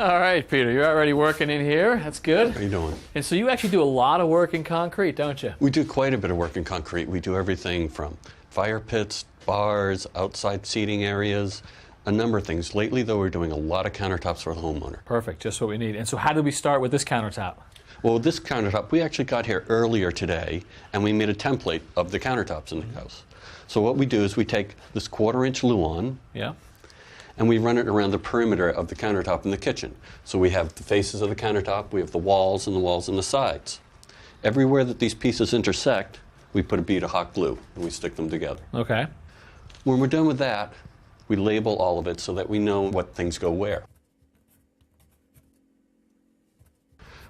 All right, Peter, you're already working in here. That's good. How you doing? And so you actually do a lot of work in concrete, don't you? We do quite a bit of work in concrete. We do everything from fire pits, bars, outside seating areas, a number of things. Lately, though, we're doing a lot of countertops for the homeowner. Perfect, just what we need. And so how did we start with this countertop? Well, this countertop, we actually got here earlier today, and we made a template of the countertops in the house. So what we do is we take this 1/4-inch Luan, Yeah. and we run it around the perimeter of the countertop in the kitchen. So we have the faces of the countertop, we have the walls and the sides. Everywhere that these pieces intersect, we put a bead of hot glue, and we stick them together. Okay. When we're done with that, we label all of it so that we know what things go where.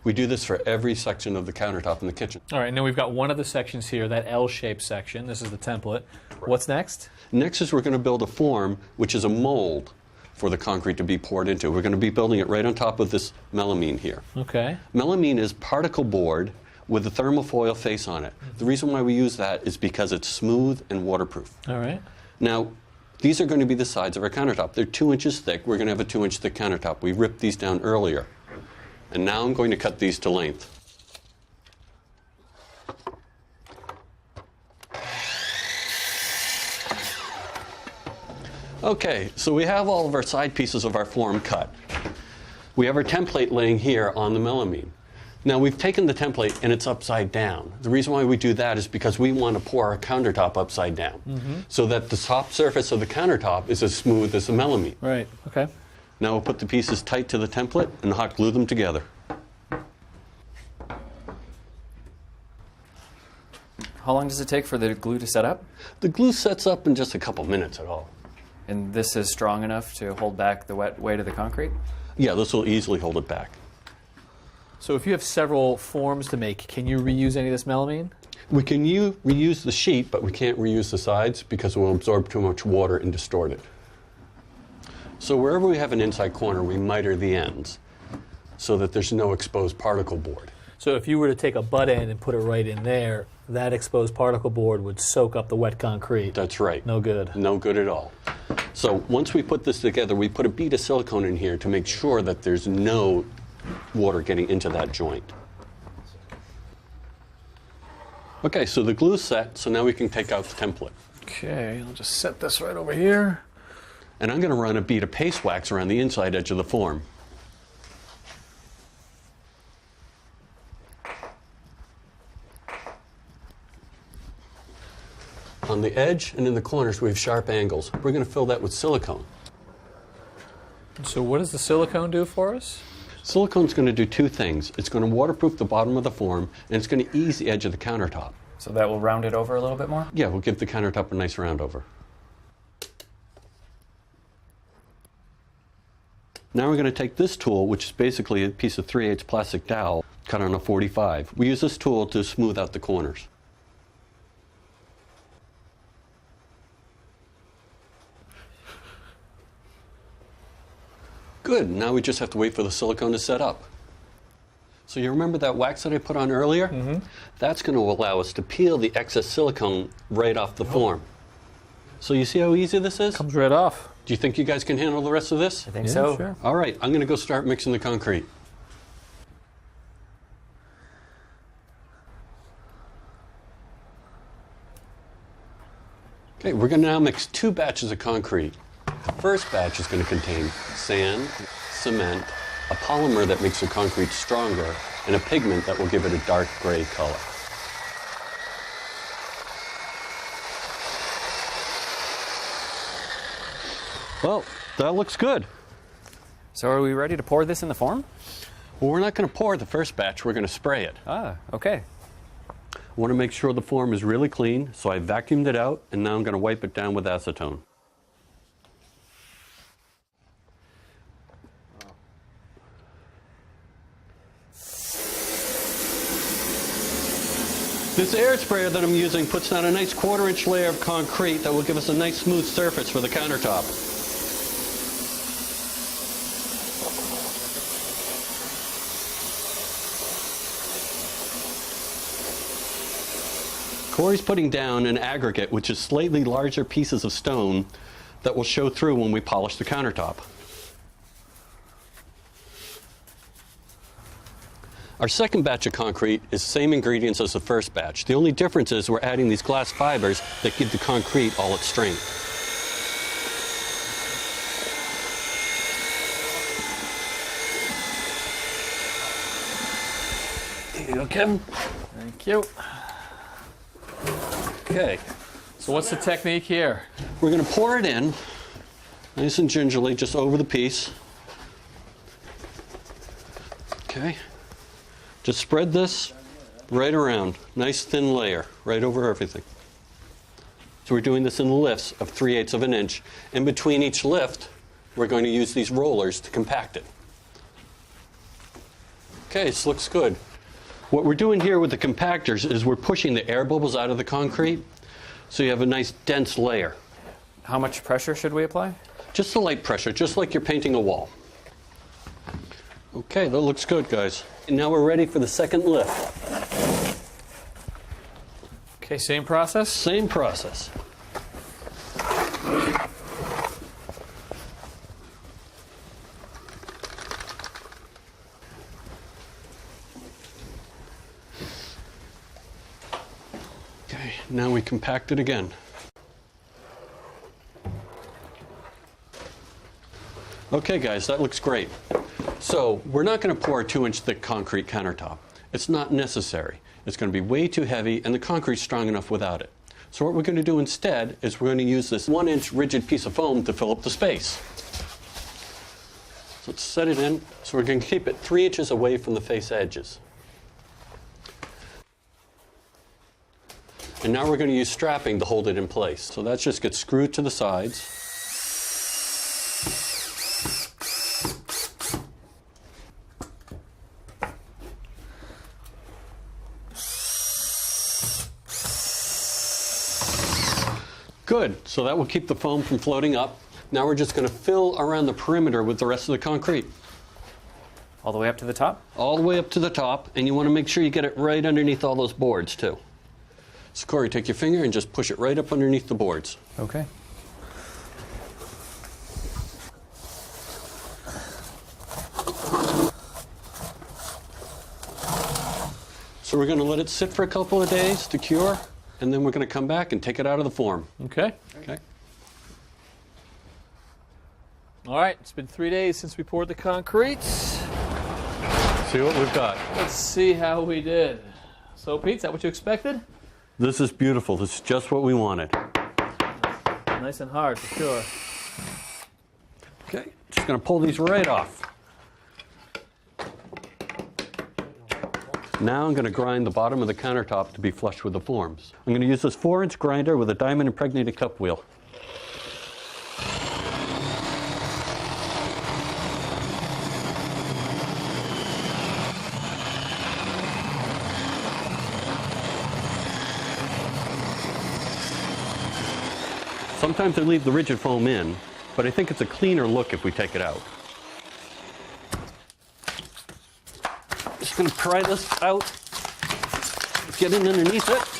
We do this for every section of the countertop in the kitchen. All right, and then we've got one of the sections here, that L-shaped section. This is the template. Right. What's next? Next is we're going to build a form, which is a mold for the concrete to be poured into. We're going to be building it right on top of this melamine here. Okay. Melamine is particle board with a thermofoil face on it. The reason why we use that is because it's smooth and waterproof. All right. Now, these are going to be the sides of our countertop. They're 2 inches thick. We're going to have a 2-inch thick countertop. We ripped these down earlier. And now I'm going to cut these to length. Okay, so we have all of our side pieces of our form cut. We have our template laying here on the melamine. Now we've taken the template and it's upside down. The reason why we do that is because we want to pour our countertop upside down so that the top surface of the countertop is as smooth as the melamine. Right, okay. Now we'll put the pieces tight to the template and hot glue them together. How long does it take for the glue to set up? The glue sets up in just a couple minutes at all. And this is strong enough to hold back the wet weight of the concrete? Yeah, this will easily hold it back. So if you have several forms to make, can you reuse any of this melamine? We can reuse the sheet, but we can't reuse the sides because it will absorb too much water and distort it. So wherever we have an inside corner, we miter the ends so that there's no exposed particle board. So if you were to take a butt end and put it right in there, that exposed particle board would soak up the wet concrete. That's right. No good. No good at all. So once we put this together, we put a bead of silicone in here to make sure that there's no water getting into that joint. Okay, so the glue's set, so now we can take out the template. Okay, I'll just set this right over here. And I'm going to run a bead of paste wax around the inside edge of the form. On the edge and in the corners, we have sharp angles. We're going to fill that with silicone. So what does the silicone do for us? Silicone's going to do two things. It's going to waterproof the bottom of the form, and it's going to ease the edge of the countertop. So that will round it over a little bit more? Yeah, we'll give the countertop a nice round over. Now we're going to take this tool, which is basically a piece of 3/8 plastic dowel cut on a 45. We use this tool to smooth out the corners. Good, now we just have to wait for the silicone to set up. So you remember that wax that I put on earlier? That's going to allow us to peel the excess silicone right off the form. So you see how easy this is? Comes right off. Do you think you guys can handle the rest of this? I think so. Sure. All right, I'm going to go start mixing the concrete. Okay, we're going to now mix 2 batches of concrete. The first batch is going to contain sand, cement, a polymer that makes the concrete stronger, and a pigment that will give it a dark gray color. Well, that looks good. So are we ready to pour this in the form? Well, we're not going to pour the first batch, we're going to spray it. Ah, okay. I want to make sure the form is really clean, so I vacuumed it out, and now I'm going to wipe it down with acetone. This air sprayer that I'm using puts down a nice 1/4-inch layer of concrete that will give us a nice smooth surface for the countertop. Corey's putting down an aggregate, which is slightly larger pieces of stone that will show through when we polish the countertop. Our second batch of concrete is the same ingredients as the first batch. The only difference is we're adding these glass fibers that give the concrete all its strength. Here you go, Kevin. Thank you. Okay. So what's the technique here? We're going to pour it in, nice and gingerly, just over the piece. Okay. Just spread this right around. Nice thin layer, right over everything. So we're doing this in lifts of 3/8 of an inch. In between each lift, we're going to use these rollers to compact it. Okay, this looks good. What we're doing here with the compactors is we're pushing the air bubbles out of the concrete, so you have a nice dense layer. How much pressure should we apply? Just a light pressure, just like you're painting a wall. Okay, that looks good, guys. And now we're ready for the second lift. Okay, same process? Same process. Okay, now we compact it again. Okay, guys, that looks great. So we're not going to pour a 2-inch thick concrete countertop. It's not necessary. It's going to be way too heavy, and the concrete's strong enough without it. So what we're going to do instead is we're going to use this 1-inch rigid piece of foam to fill up the space. So let's set it in. So we're going to keep it 3 inches away from the face edges. And now we're going to use strapping to hold it in place. So that just gets screwed to the sides. Good, so that will keep the foam from floating up. Now we're just going to fill around the perimeter with the rest of the concrete. All the way up to the top? All the way up to the top, and you want to make sure you get it right underneath all those boards too. So Corey, take your finger and just push it right up underneath the boards. Okay. So we're going to let it sit for a couple of days to cure, and then we're going to come back and take it out of the form. Okay. Okay. All right, it's been 3 days since we poured the concrete. See what we've got. Let's see how we did. So, Pete, is that what you expected? This is beautiful. This is just what we wanted. Nice and hard, for sure. Okay, just going to pull these right off. Now I'm going to grind the bottom of the countertop to be flush with the forms. I'm going to use this 4-inch grinder with a diamond impregnated cup wheel. Sometimes I leave the rigid foam in, but I think it's a cleaner look if we take it out. Just going to pry this out, get in underneath it.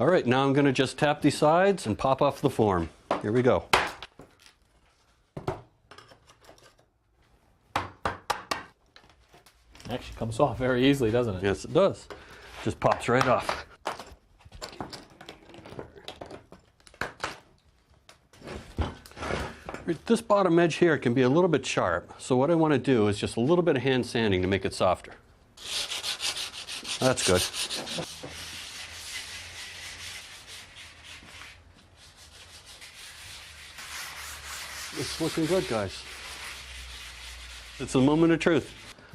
All right, now I'm going to just tap these sides and pop off the form. Here we go. Actually comes off very easily, doesn't it? Yes, it does. Just pops right off. This bottom edge here can be a little bit sharp, so what I want to do is just a little bit of hand sanding to make it softer. That's good. It's looking good, guys. It's the moment of truth.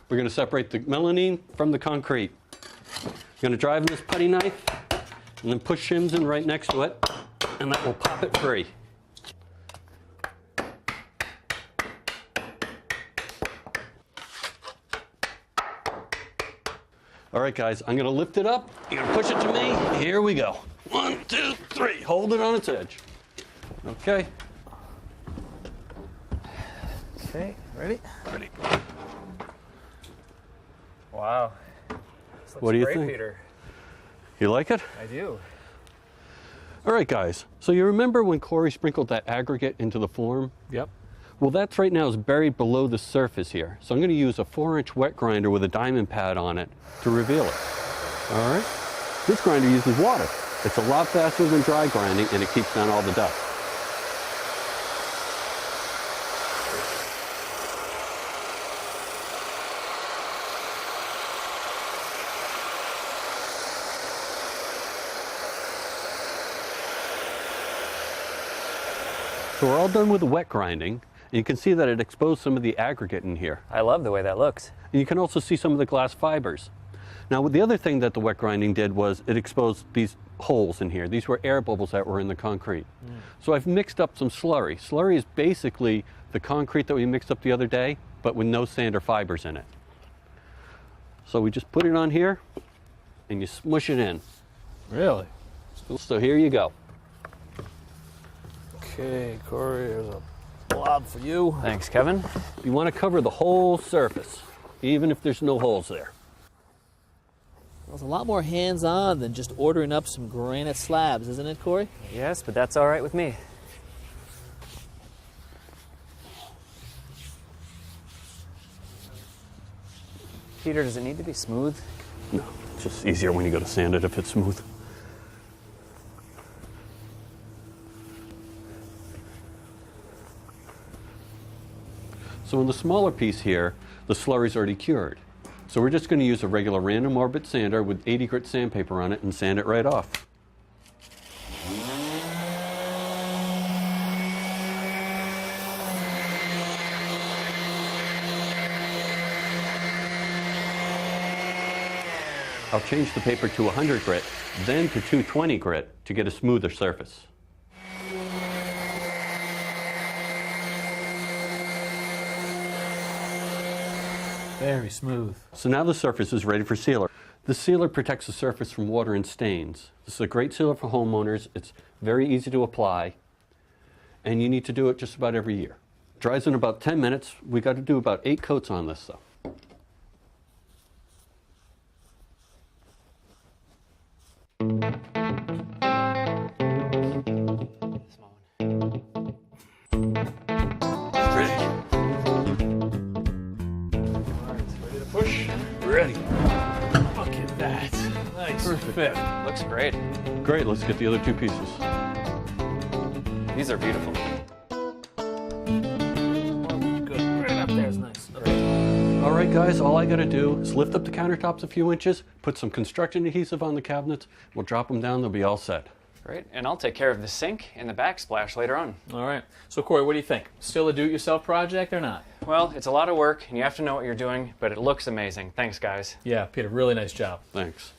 We're going to separate the melamine from the concrete. You're going to drive in this putty knife and then push shims in right next to it, and that will pop it free. All right, guys, I'm going to lift it up. You're going to push it to me. Here we go. 1, 2, 3. Hold it on its edge. Okay. Okay, ready? Ready. Wow. This looks What do you great, think? Peter. You like it? I do. All right, guys. So you remember when Corey sprinkled that aggregate into the form? Yep. Well, that's right now is buried below the surface here. So I'm going to use a 4-inch wet grinder with a diamond pad on it to reveal it. All right? This grinder uses water. It's a lot faster than dry grinding, and it keeps down all the dust. So we're all done with the wet grinding, and you can see that it exposed some of the aggregate in here. I love the way that looks. And you can also see some of the glass fibers. Now, the other thing that the wet grinding did was it exposed these holes in here. These were air bubbles that were in the concrete. So I've mixed up some slurry. Slurry is basically the concrete that we mixed up the other day, but with no sand or fibers in it. So we just put it on here, and you smush it in. Really? So here you go. Okay, Corey, here's a blob for you. Thanks, Kevin. You want to cover the whole surface, even if there's no holes there. Well, it's a lot more hands-on than just ordering up some granite slabs, isn't it, Corey? Yes, but that's all right with me. Peter, does it need to be smooth? No, it's just easier when you go to sand it if it's smooth. So in the smaller piece here, the slurry's already cured. So we're just going to use a regular random orbit sander with 80 grit sandpaper on it and sand it right off. I'll change the paper to 100 grit, then to 220 grit to get a smoother surface. Very smooth. So now the surface is ready for sealer. The sealer protects the surface from water and stains. This is a great sealer for homeowners. It's very easy to apply, and you need to do it just about every year. Dries in about 10 minutes. We got to do about 8 coats on this though. Small one. Ready. Push. Ready. Look at that. Nice. Perfect. Looks great. Great, let's get the other 2 pieces. These are beautiful. Good. Right up there is nice. All right guys, all I got to do is lift up the countertops a few inches, put some construction adhesive on the cabinets, we'll drop them down, they'll be all set. Great. And I'll take care of the sink and the backsplash later on. All right. So, Corey, what do you think? Still a do-it-yourself project or not? Well, it's a lot of work, and you have to know what you're doing, but it looks amazing. Thanks, guys. Yeah, Peter, really nice job. Thanks.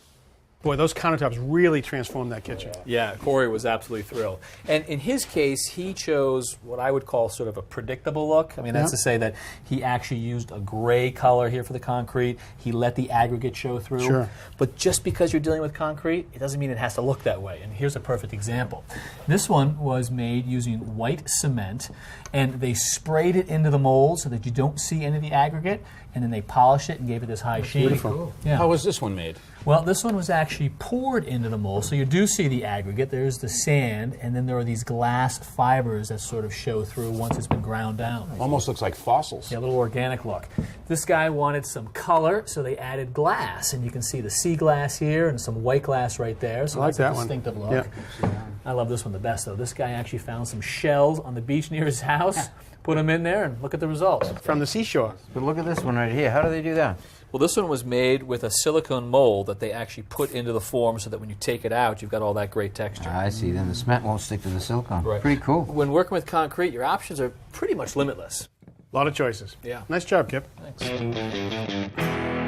Boy, those countertops really transformed that kitchen. Yeah, Corey was absolutely thrilled. And in his case, he chose what I would call sort of a predictable look. I mean, that's to say that he actually used a gray color here for the concrete. He let the aggregate show through. Sure. But just because you're dealing with concrete, it doesn't mean it has to look that way. And here's a perfect example. This one was made using white cement, and they sprayed it into the mold so that you don't see any of the aggregate, and then they polished it and gave it this high sheen. Beautiful. Yeah. How was this one made? Well, this one was actually poured into the mold, so you do see the aggregate. There's the sand, and then there are these glass fibers that sort of show through once it's been ground down. Almost looks like fossils. Yeah, a little organic look. This guy wanted some color, so they added glass, and you can see the sea glass here and some white glass right there. So I like that's a that one. distinctive look. Yeah. I love this one the best, though. This guy actually found some shells on the beach near his house, put them in there, and look at the results. From the seashore. But look at this one right here. How do they do that? Well, this one was made with a silicone mold that they actually put into the form so that when you take it out, you've got all that great texture. I see. Then the cement won't stick to the silicone. Right. Pretty cool. When working with concrete, your options are pretty much limitless. A lot of choices. Yeah. Nice job, Kip. Thanks.